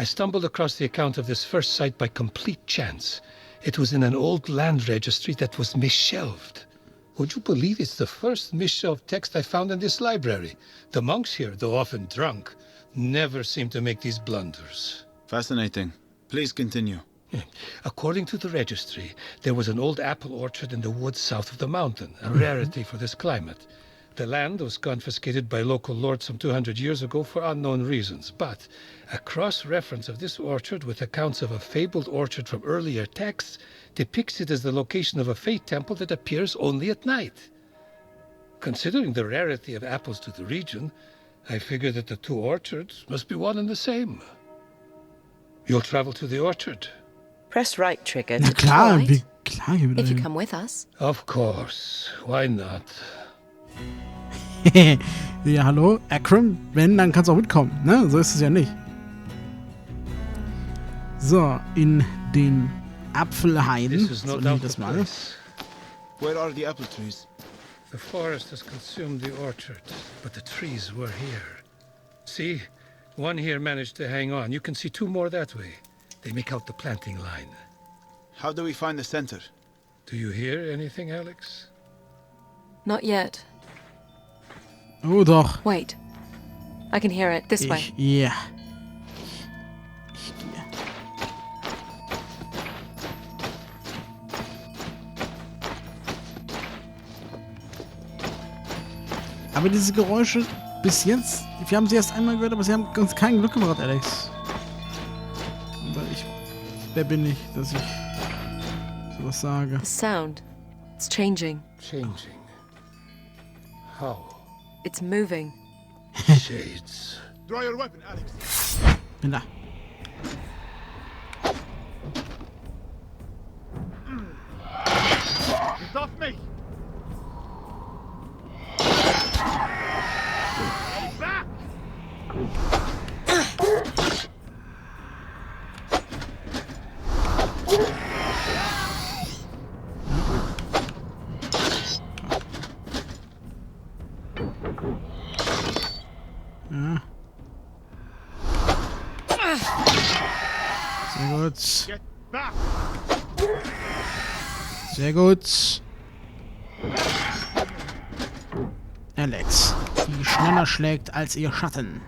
stumbled across the account of this first site by complete chance. It was in an old land registry that was misshelved. Would you believe it's the first misshelved text I found in this library? The monks here, though often drunk, never seem to make these blunders. Fascinating. Please continue. According to the registry, there was an old apple orchard in the woods south of the mountain, a rarity for this climate. The land was confiscated by local lords some 200 years ago for unknown reasons, but a cross-reference of this orchard with accounts of a fabled orchard from earlier texts depicts it as the location of a fey temple that appears only at night. Considering the rarity of apples to the region, I figure that the two orchards must be one and the same. You'll travel to the orchard? Press right trigger Na to klar, right. klar gehen wir If you dahin. come with us. Of course. Why not? Ja, hallo, Akram, wenn, dann kannst du auch mitkommen, ne? So ist es ja nicht. So, in den Apfelhainen. This is So no nenne ich doubt das the mal. place. Where are the apple trees? The forest has consumed the orchard, but the trees were here. See? One here managed to hang on. You can see two more that way. They make out the planting line. How do we find the center? Do you hear anything, Alex? Not yet. Oh doch. Wait. I can hear it. This way. Ja. Aber diese Geräusche bis jetzt, wir haben sie erst einmal gehört, aber sie haben uns kein Glück gebracht, Alex. Wer bin ich, dass ich sowas sage? The sound. It's changing. Changing. How? It's moving. Shades. Draw your weapon, Alex. Bin da. It's off me. Back! Ja. Sehr gut. Get back! Sehr gut. Alex, die schneller schlägt als ihr Schatten.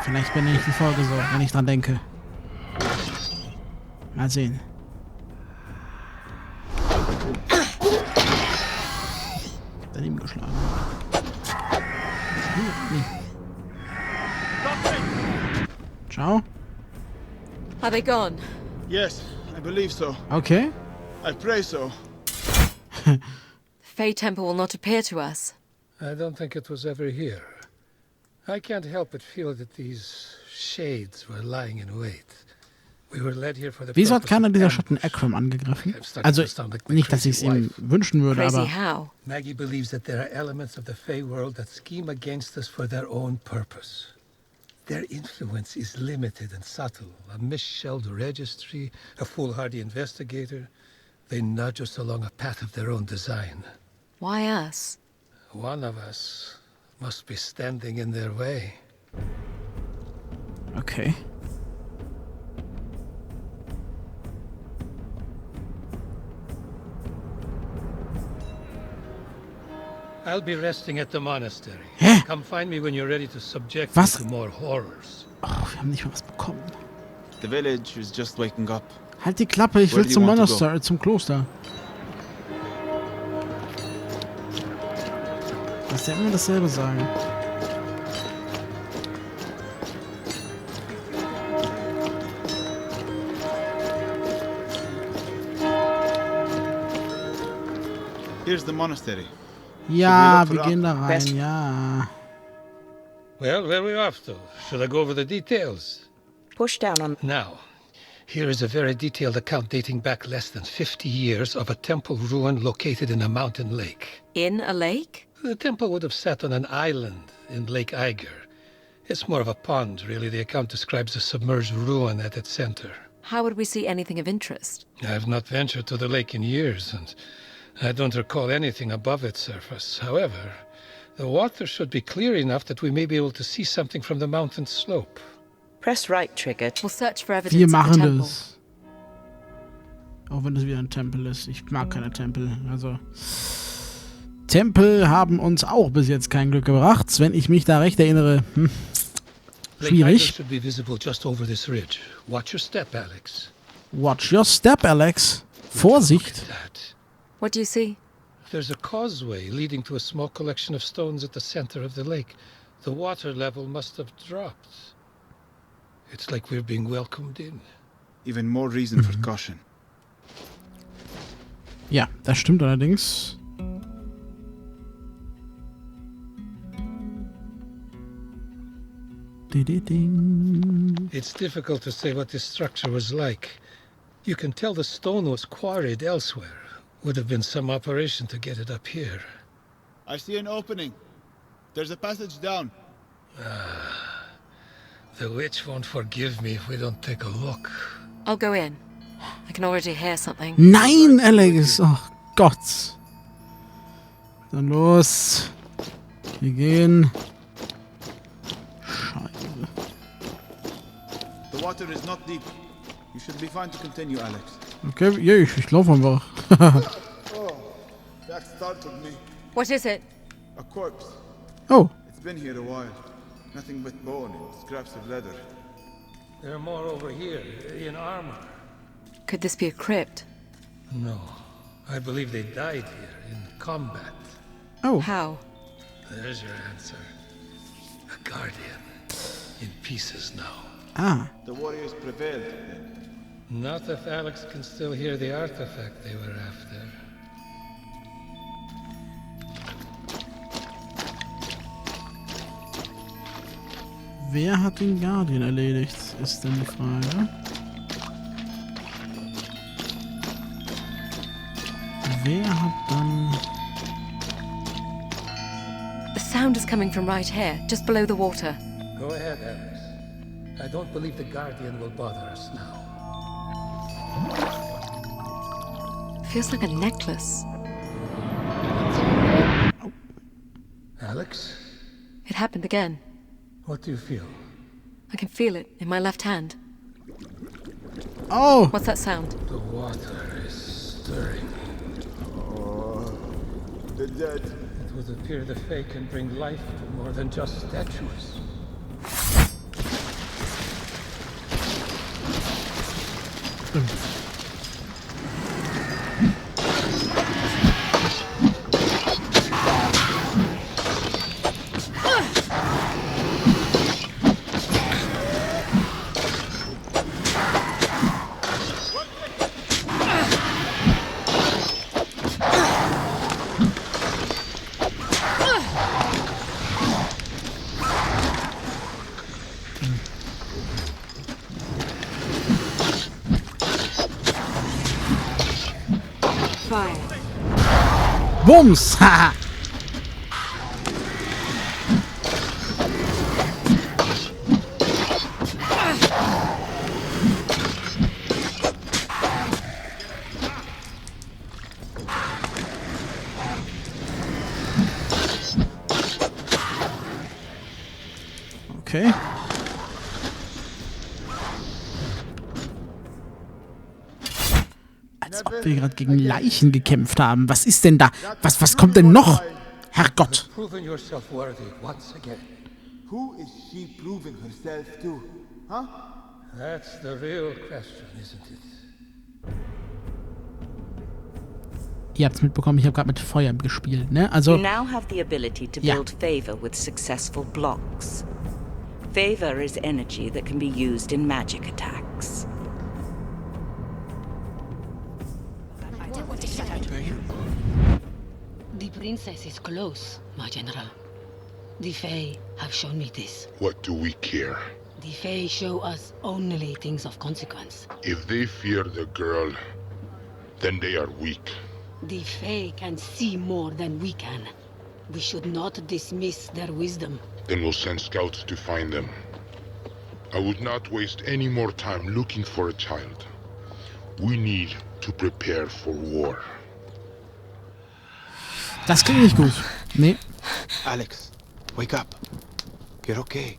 Vielleicht bin ich die Folge so, wenn ich dran denke. Mal sehen. Daneben geschlagen. Nee. Ciao. Are they gone? Yes, I believe so. Okay. I pray so. The Fey Temple will not appear to us. I don't think it was ever here. I can't help but feel that these shades were lying in wait. We were led here for the Wieso hat purpose keiner of dieser ambush. Schatten Akram angegriffen? I'm starting Also, to sound like my nicht, dass ich es crazy ihm wife. wünschen würde, Crazy aber... how? Maggie believes that there are elements of the Fey world that scheme against us for their own purpose. Their influence is limited and subtle. A misshelled registry, a foolhardy investigator. They nudge us along a path of their own design. Why us? One of us must be standing in their way. Okay. I'll be resting at the monastery. Hä? Come find me when you're ready to subject Was? me to more horrors. Oh, wir haben nicht mal was bekommen. The village is just waking up. Halt die Klappe, ich Where will do you zum want to go? Monastery, zum Kloster. Lass dir immer dasselbe sagen. Here's the monastery. Ja, Should we wir look for gehen da Best- rein, ja. Well, where are we off to? Should I go over the details? Push down on... Now, here is a very detailed account dating back less than 50 years of a temple ruin located in a mountain lake. In a lake? The temple would have sat on an island in Lake Eiger. It's more of a pond, really. The account describes a submerged ruin at its center. How would we see anything of interest? I've not ventured to the lake in years, and I don't recall anything above its surface. However, the water should be clear enough that we may be able to see something from the mountain slope. Press right trigger. We'll search for Wir evidence of the machen temple. das. Auch wenn es wieder ein Tempel ist. Ich mag keine Tempel. Also, Tempel haben uns auch bis jetzt kein Glück gebracht, wenn ich mich da recht erinnere. Lake Schwierig. Idle should be visible just over this ridge. Watch your step, Alex. Watch your step, Alex. Vorsicht. Look at that. What do you see? There's a causeway leading to a small collection of stones at the center of the lake. The water level must have dropped. It's like we're being welcomed in. Even more reason for caution. Ja, das stimmt allerdings. It's difficult to say what this structure was like. You can tell the stone was quarried elsewhere. Would have been some operation to get it up here. I see an opening. There's a passage down. The witch won't forgive me if we don't take a look. I'll go in. I can already hear something. Nein, Alex. Oh Gott. Dann los. Wir gehen. Scheiße. The water is not deep. You should be fine to continue, Alex. Okay, ja, ich laufe einfach. Oh, that startled me. What is it? A corpse. Oh, It's been here a while. Nothing but bone and scraps of leather. There are more over here, in armor. Could this be a crypt? No, I believe they died here in combat. oh. How? There's your answer. A guardian. In pieces now. Ah, The warriors prevailed then. Not if Alex can still hear the artifact they were after. wer hat den Guardian erledigt, ist denn die Frage. Wer hat dann... The sound is coming from right here, just below the water. Go ahead, Alex. I don't believe the guardian will bother us now. Feels like a necklace. Alex, It happened again. what do you feel? I can feel it in my left hand. Oh, What's that sound? The water is stirring. The dead. It would appear the Fae can bring life to more than just statues. Fire. Bums! Haha! Okay. Als ob wir gerade gegen Leichen gekämpft haben. Was ist denn da? Was kommt denn noch? Herrgott. Proven yourself worthy once again. Who is she proving herself to? Huh? That's the real question, isn't it? Ihr habt's mitbekommen, ich habe gerade mit Feuer gespielt, ne? You Also, now have the ability to Yeah. build favor with successful blocks. Favor is energy that can be used in magic attacks. The princess is close, my general. The Fae have shown me this. What do we care? The Fae show us only things of consequence. If they fear the girl, then they are weak. The Fae can see more than we can. We should not dismiss their wisdom. Then we'll send scouts to find them. I would not waste any more time looking for a child. We need to prepare for war. das klingt nicht gut. Nee. Alex, wake up. You're okay.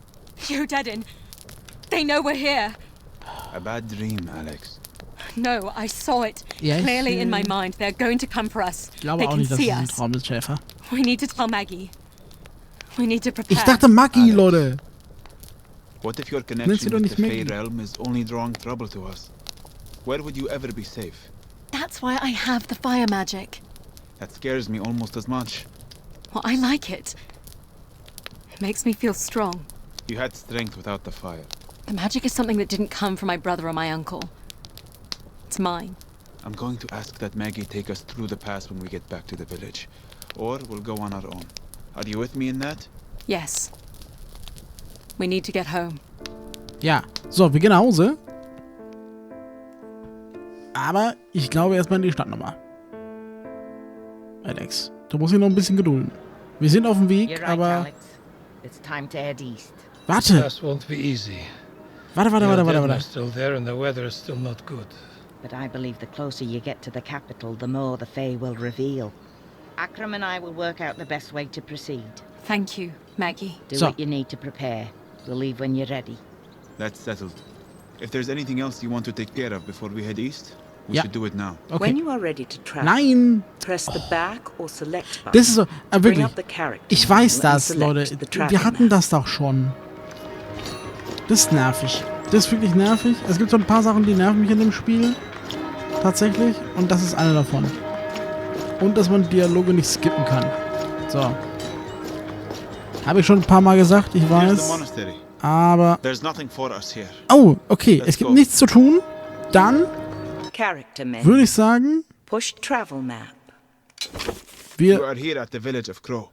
You dead in. They know we're here. A bad dream, Alex. No, I saw it Ja, clearly in my mind. They're going to come for us. Ich glaube They auch can nicht, dass es see ein us. Traum ist, Schäfer. We need to tell Maggie. We need to prepare. Ich dachte Maggie, Leute. What if your Nennst du connection doch with nicht the Fey Maggie? realm is only drawing trouble to us? Where would you ever be safe? That's why I have the fire magic. That scares me almost as much. Well, I like it. It makes me feel strong. You had strength without the fire. The magic is something that didn't come from my brother or my uncle. It's mine. I'm going to ask that Maggie take us through the pass when we get back to the village. Or we'll go on our own. Are you with me in that? Yes. We need to get home. Ja. So, wir gehen nach Hause. Aber ich glaube erstmal in die Stadt nochmal. Alex, du musst dich noch ein bisschen gedulden. Wir sind auf dem Weg, You're right, aber... Alex. It's time to head east. Warte! That won't be easy. Warte. The Dead are still there and the weather is still not good. But I believe the closer you get to the capital, the more the Fae will reveal. Akram and I will work out the best way to proceed. Thank you, Maggie. Do So. what you need to prepare. We'll leave when you're ready. That's settled. If there's anything else you want to take care of before we head east, we Ja. should do it now. Okay. When you are ready to travel, Nein! press the back or select button. Das ist so... Bring wirklich. up the character Ich weiß menu and das, select Leute. the travel Wir hatten map. das doch schon. Das ist nervig. Das ist wirklich nervig. Es gibt so ein paar Sachen, die nerven mich in dem Spiel. Tatsächlich. Und das ist eine davon. Und dass man Dialoge nicht skippen kann. So. Habe ich schon ein paar Mal gesagt, ich Here's the weiß. monastery. Aber... There's nothing for us here. Oh, okay. Let's Es gibt go. nichts zu tun. Dann Character menu. würde ich sagen, Push travel map. You wir... are here at the village of Crow.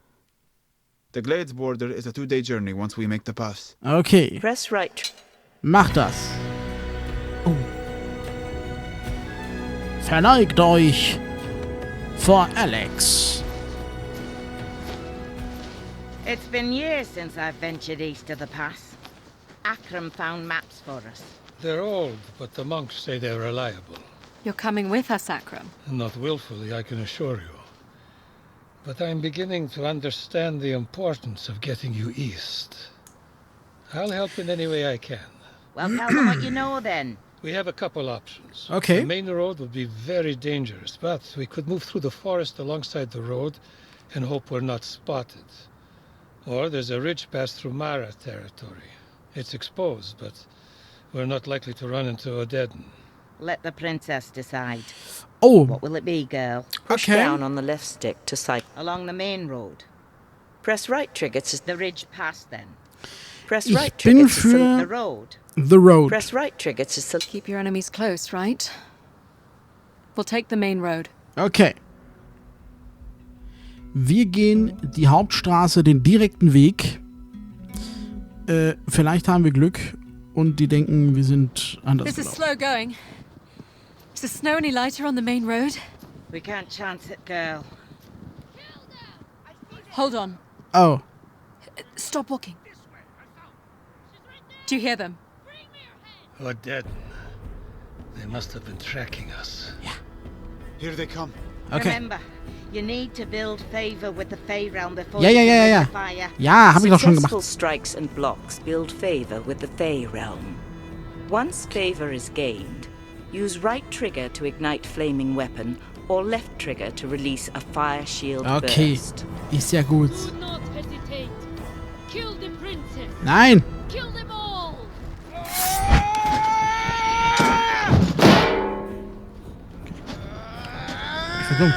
The Glades border is a 2-day journey once we make the pass. Okay. Press right. Mach das. Oh. Verneigt euch vor Alex. It's been years since I've ventured east of the pass. Akram found maps for us. They're old, but the monks say they're reliable. You're coming with us, Akram. Not willfully, I can assure you. But I'm beginning to understand the importance of getting you east. I'll help in any way I can. Well, tell them what you know then. We have a couple options. Okay. The main road would be very dangerous, but we could move through the forest alongside the road and hope we're not spotted. Or there's a ridge pass through Mara territory. It's exposed, but we're not likely to run into a dead end. Let the princess decide. Oh, What will it be, girl? Push Okay. down on the left stick to cycle along the main road. Press right trigger to the ridge pass then. Press Ich right trigger bin to select the für road. The Road. Press right trigger to select. Keep your enemies close, right? We'll take the main road. Okay. Wir gehen die Hauptstraße, den direkten Weg. Vielleicht haben wir Glück und die denken, wir sind anders This is gelaufen. slow going. Is the snow any lighter on the main road? We can't chance it, girl. Hold on. Oh, Stop walking. Do you hear them? A dead end. They must have been tracking us. Here they come. okay. Remember, you need to build favor with the Fey realm before Ja, you ja, ja, can ja, rid ja. the fire. Ja, habe ich doch schon Successful gemacht. strikes and blocks build favor with the Fey realm. Once favor is gained, use right trigger to ignite flaming weapon or left trigger to release a fire shield Okay, burst. ist ja gut. Do not hesitate. Kill the princess. Nein! Kill them all. Verdammt.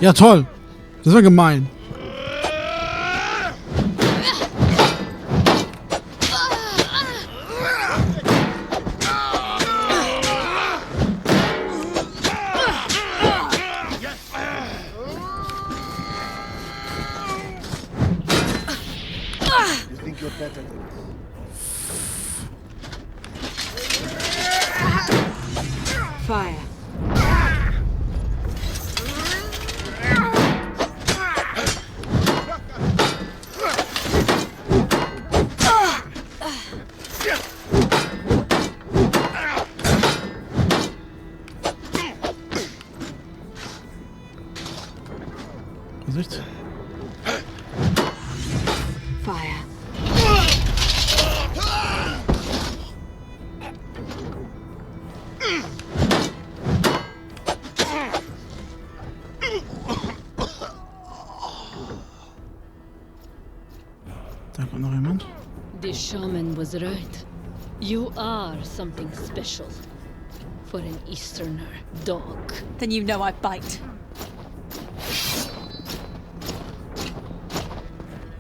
Ja, toll. Das war gemein. You think you're better than this? Vorsicht. Fire. Da kommt noch jemand. The shaman was right. You are something special. For an Easterner dog. Then you know I bite.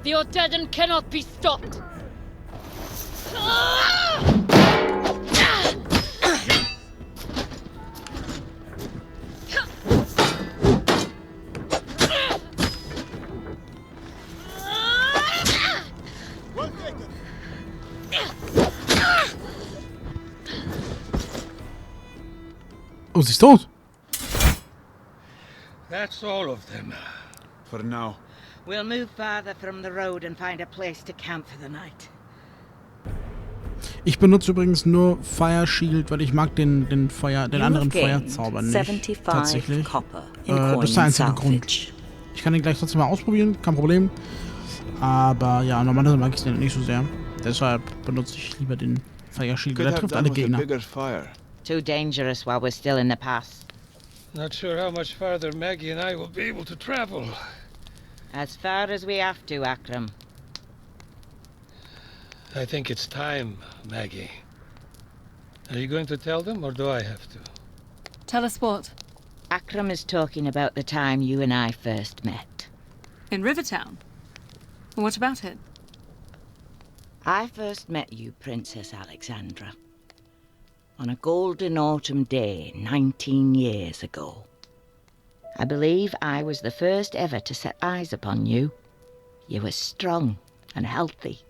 The Otadan cannot be stopped. Oh, sie ist tot. That's all of them. For now. We'll move farther from the road and find a place to camp for the night. Ich benutze übrigens nur Fire Shield, weil ich mag den anderen Feuerzauber nicht. Tatsächlich. Das ist der einzige Grund. Ich kann den gleich trotzdem mal ausprobieren, kein Problem. Aber ja, normalerweise mag ich den nicht so sehr. Deshalb benutze ich lieber den Fire Shield. Der trifft alle Gegner. Too dangerous while we're still in the pass. Not sure how much farther Maggie and I will be able to travel. As far as we have to, Akram. I think it's time, Maggie. Are you going to tell them, or do I have to? Tell us what? Akram is talking about the time you and I first met. In Rivertown? What about it? I first met you, Princess Alexandra, on a golden autumn day 19 years ago. I believe I was the first ever to set eyes upon you. You were strong and healthy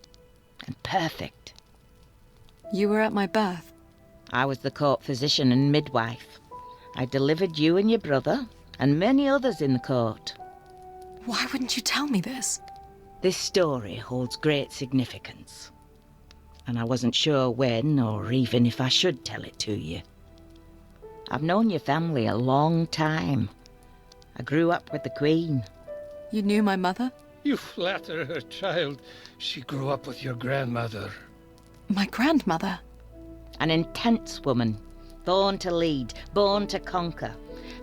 and perfect. You were at my birth. I was the court physician and midwife. I delivered you and your brother and many others in the court. Why wouldn't you tell me this? This story holds great significance, and I wasn't sure when or even if I should tell it to you. I've known your family a long time. I grew up with the Queen. You knew my mother? You flatter her, child. She grew up with your grandmother. My grandmother? An intense woman, born to lead, born to conquer.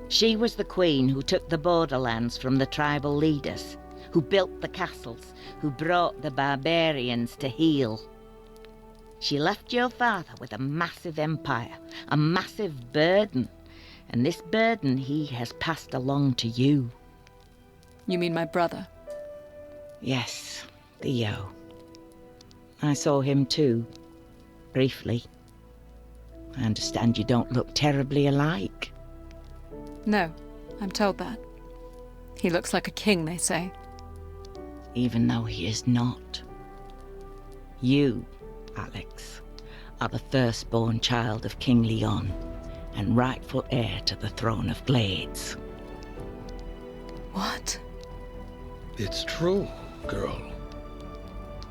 She was the Queen who took the borderlands from the tribal leaders, who built the castles, who brought the barbarians to heel. She left your father with a massive empire, a massive burden, and this burden he has passed along to you. You mean my brother? Yes, Theo. I saw him too, briefly. I understand you don't look terribly alike. No, I'm told that. He looks like a king, they say. Even though he is not. You, Alex, are the firstborn child of King Leon and rightful heir to the throne of Glades. What? It's true, girl.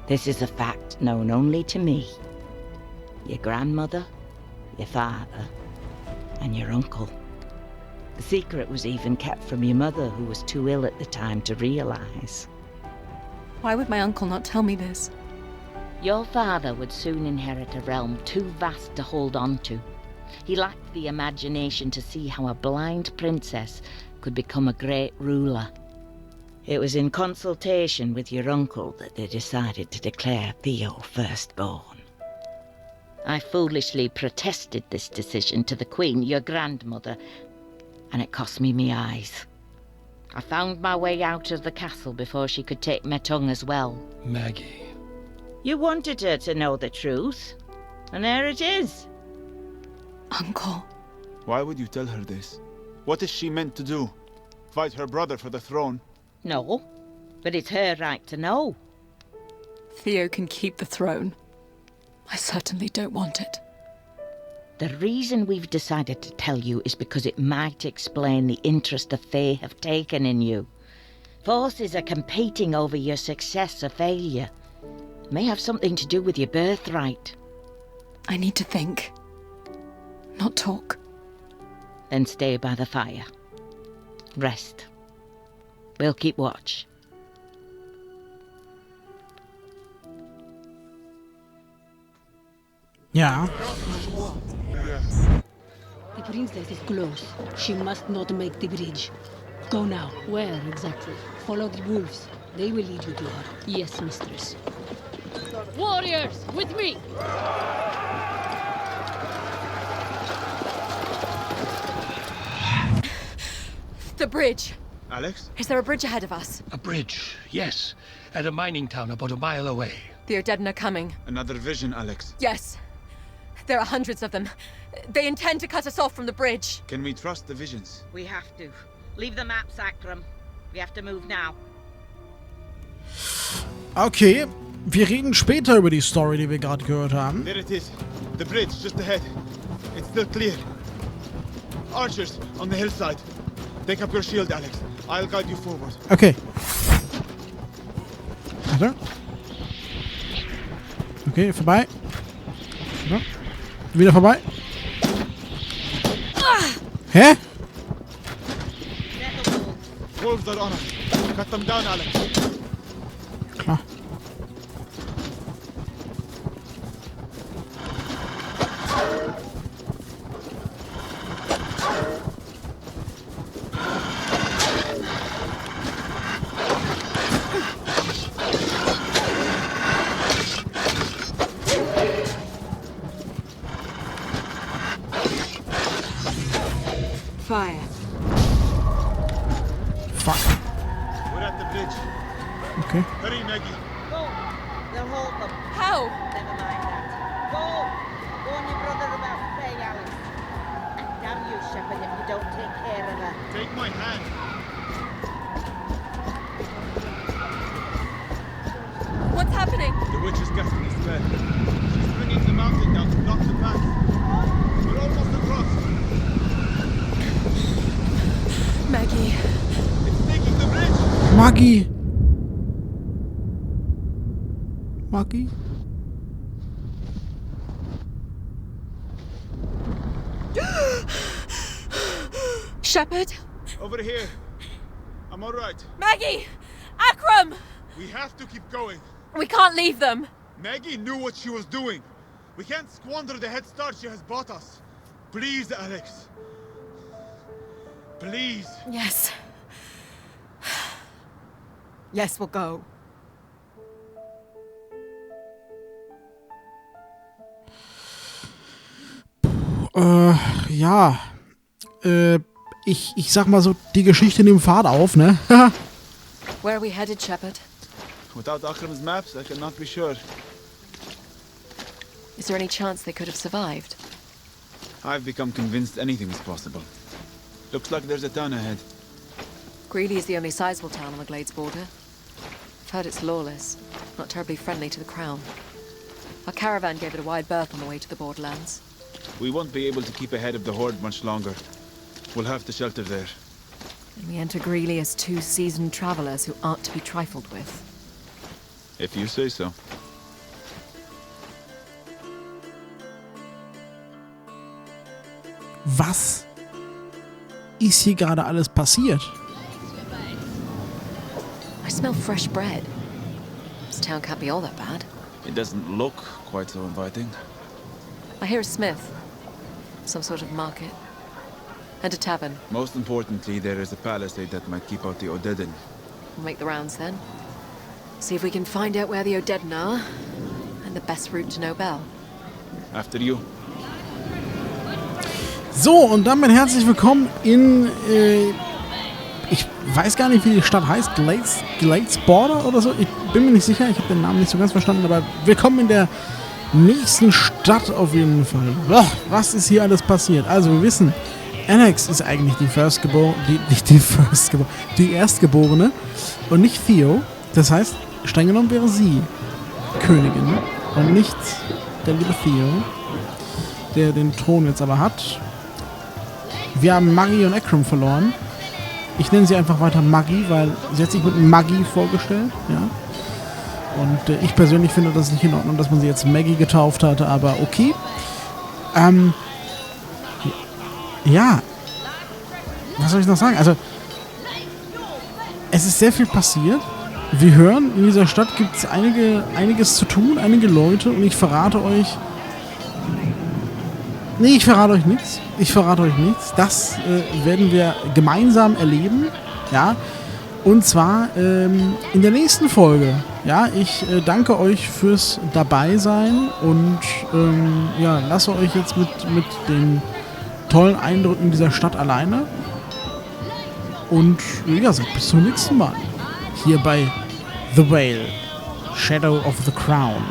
This is a fact known only to me, your grandmother, your father, and your uncle. The secret was even kept from your mother, who was too ill at the time to realize. Why would my uncle not tell me this? Your father would soon inherit a realm too vast to hold on to. He lacked the imagination to see how a blind princess could become a great ruler. It was in consultation with your uncle that they decided to declare Theo firstborn. I foolishly protested this decision to the Queen, your grandmother, and it cost me my eyes. I found my way out of the castle before she could take my tongue as well. Maggie. You wanted her to know the truth, and there it is. Uncle. Why would you tell her this? What is she meant to do? Fight her brother for the throne? No, but it's her right to know. Theo can keep the throne. I certainly don't want it. The reason we've decided to tell you is because it might explain the interest the Fae have taken in you. Forces are competing over your success or failure. It may have something to do with your birthright. I need to think. Not talk. Then stay by the fire. Rest. We'll keep watch. Ja. The princess is close. She must not make the bridge. Go now. Where exactly? Follow the wolves. They will lead you to her. Yes, mistress. Warriors, with me! The bridge. Alex? Is there a bridge ahead of us? A bridge, yes. At a mining town about a mile away. The Odedin are coming. Another vision, Alex. Yes. There are hundreds of them. They intend to cut us off from the bridge. Can we trust the visions? We have to. Leave the maps, Akram. We have to move now. Okay, wir reden später über die Story, die wir gerade gehört haben. There it is. The bridge, just ahead. It's still clear. Archers on the hillside. Take up your shield, Alex. I'll guide you forward. Okay. Warte. Okay, vorbei. Ja. Wieder vorbei. Hä? Wolves are on us. Cut them down, Alex. Klar. Fire. Fuck. We're at the bridge. Okay. Hurry, Maggie. Go. They'll hold them. How? Never mind that. Go. Warn your brother about Faye, Alex. And damn you, Shepard, if you don't take care of her. Take my hand. What's happening? The witch is casting a spell. She's bringing the mountain down to block the path. We're almost across. Maggie. It's taking the bridge. Maggie. Maggie? Shepard? Over here. I'm all right. Maggie! Akram! We have to keep going. We can't leave them. Maggie knew what she was doing. We can't squander the head start she has bought us. Please, Alex. Please. Yes. Yes, we'll go. Ja. Ich sag mal so, die Geschichte nimmt Fahrt auf, ne? Where are we headed, Shepard? Without Akram's maps, I cannot be sure. Is there any chance they could have survived? I've become convinced anything is possible. Looks like there's a town ahead. Greeley is the only sizable town on the Glades border. I've heard it's lawless, not terribly friendly to the Crown. Our caravan gave it a wide berth on the way to the borderlands. We won't be able to keep ahead of the horde much longer. We'll have to shelter there. And we enter Greeley as two seasoned travelers who aren't to be trifled with. If you say so. Was ist hier gerade alles passiert? I smell fresh bread. This town can't be all that bad. It doesn't look quite so inviting. I hear a smith. Some sort of market. And a tavern. Most importantly, there is a palisade that might keep out the Odedin. We'll make the rounds then. See if we can find out where the Odedin are. And the best route to Nobel. After you. So, und damit herzlich willkommen in, ich weiß gar nicht, wie die Stadt heißt, Glades Border oder so. Ich bin mir nicht sicher, ich habe den Namen nicht so ganz verstanden, aber willkommen in der nächsten Stadt auf jeden Fall. Boah, was ist hier alles passiert? Also, wir wissen, Alex ist eigentlich die Erstgeborene und nicht Theo. Das heißt, streng genommen wäre sie Königin und nicht der liebe Theo, der den Thron jetzt aber hat. Wir haben Maggie und Akram verloren. Ich nenne sie einfach weiter Maggie, weil sie hat sich mit Maggie vorgestellt. Ja. Und ich persönlich finde das nicht in Ordnung, dass man sie jetzt Maggie getauft hatte, aber okay. Ja. Was soll ich noch sagen? Also, Es ist sehr viel passiert. Wir hören, in dieser Stadt gibt es einiges zu tun, einige Leute und ich verrate euch... Nee, ich verrate euch nichts. Das werden wir gemeinsam erleben. Ja. Und zwar in der nächsten Folge. Ja, ich danke euch fürs Dabeisein und ja, lasse euch jetzt mit den tollen Eindrücken dieser Stadt alleine. Und ja, sagt bis zum nächsten Mal. Hier bei The Vale, Shadow of the Crown.